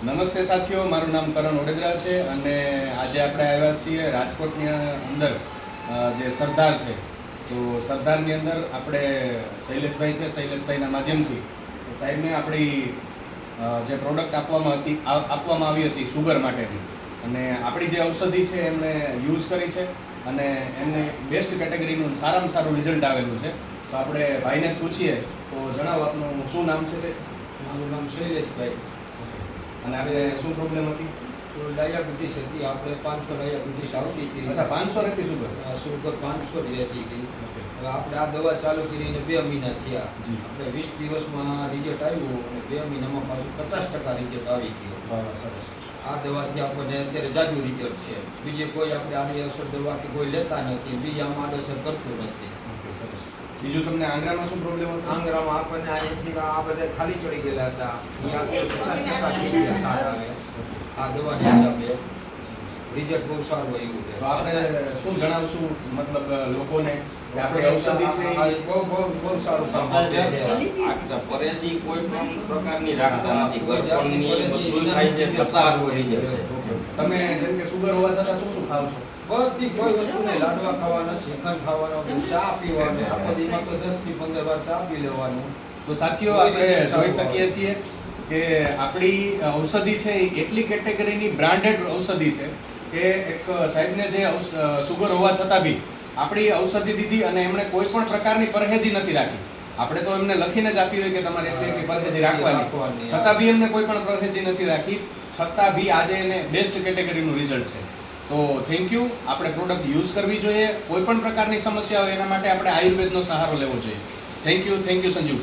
નમસ્તે સાથીઓ, મારું નામ કરણ ઓડેદરા છે અને આજે આપણે આવ્યા છીએ રાજકોટની અંદર જે સરદાર છે. તો સરદારની અંદર આપણે શૈલેષભાઈ છે, શૈલેષભાઈના માધ્યમથી સાહેબને આપણી જે પ્રોડક્ટ આપવામાં આવી હતી સુગર માટેની, અને આપણી જે ઔષધિ છે એમણે યુઝ કરી છે અને એમને બેસ્ટ કેટેગરીનું સારામાં સારું રિઝલ્ટ આવેલું છે. તો આપણે ભાઈને જ પૂછીએ. તો જણાવો, આપનું શું નામ છે? મારું નામ શૈલેષભાઈ. અને આપણે શું પ્રોબ્લેમ હતી? તો ડાયાબિટીસ હતી, આપણે 500 ડાયાબિટીસ આવતી હતી. અચ્છા, 500 રહેતી સુગર? સુગર 500 જ રહેતી હતી. હવે આપણે આ દવા ચાલુ કરીને 2 મહિના થયા. જી. આપણે 20 દિવસમાં રિઝલ્ટ આવ્યું અને 2 મહિનામાં પાછું 50% રિઝલ્ટ આવી ગયું. બરાબર, સરસ. આ દવાથી આપણને અત્યારે જાજુ રિઝલ્ટ છે. બીજી કોઈ આપણે આડી અસર દવા કે કોઈ લેતા નથી, બીજી આમાં આડઅસર કરતું નથી. ઓકે, સરસ. બીજું તમને આંગળામાં શું પ્રોબ્લેમ હતો? આંગળામાં આપણને અહીંથી આ બધા ખાલી ચડી ગયેલા હતા, અહીંયા 50% થઈ ગયા સારા. આવે આ દવાના હિસાબે રિઝલ્ટ બહુ સારું આવ્યું છે. તો આપણે શું જણાવશું મતલબ લોકોને કે આપણી ઔષધિ છે એ બહુ સારું કામ કરે છે. પરેજી કોઈ પણ પ્રકારની રાખતા નથી, ગરપણની બધું થાય છે, છતાં રહી જાય છે. તમે જેમ કે સુગર હોવા છતાં શું શું ખાવ છો? બધી કોઈ વસ્તુ નહીં, લાડવા ખાવાના, શ્રીખંડ ખાવાનો, ચા પીવાનો, આખો દીમાં તો 10 થી 15 વાર ચા પી લેવાનું. તો સાથીઓ, આપણે જોઈ શકીએ છીએ કે આપણી ઔષધિ છે એ એટલી કેટેગરીની બ્રાન્ડેડ ઔષધિ છે કે એક સાહેબને જે સુગર હોવા છતાં બી આપણી ઔષધિ દીધી અને એમણે કોઈ પણ પ્રકારની પરહેજી નથી રાખી. આપણે તો એમને લખીને જ આપી હોય કે તમારે એટલી પરહેજી રાખવાની, છતાં બી એમને કોઈ પણ પરહેજી નથી રાખી. છતાં બી આજે એને બેસ્ટ કેટેગરીનું રિઝલ્ટ છે. તો થેન્ક યુ. આપણે પ્રોડક્ટ યુઝ કરવી જોઈએ. કોઈ પણ પ્રકારની સમસ્યા હોય એના માટે આપણે આયુર્વેદનો સહારો લેવો જોઈએ. Thank you Sanjeev.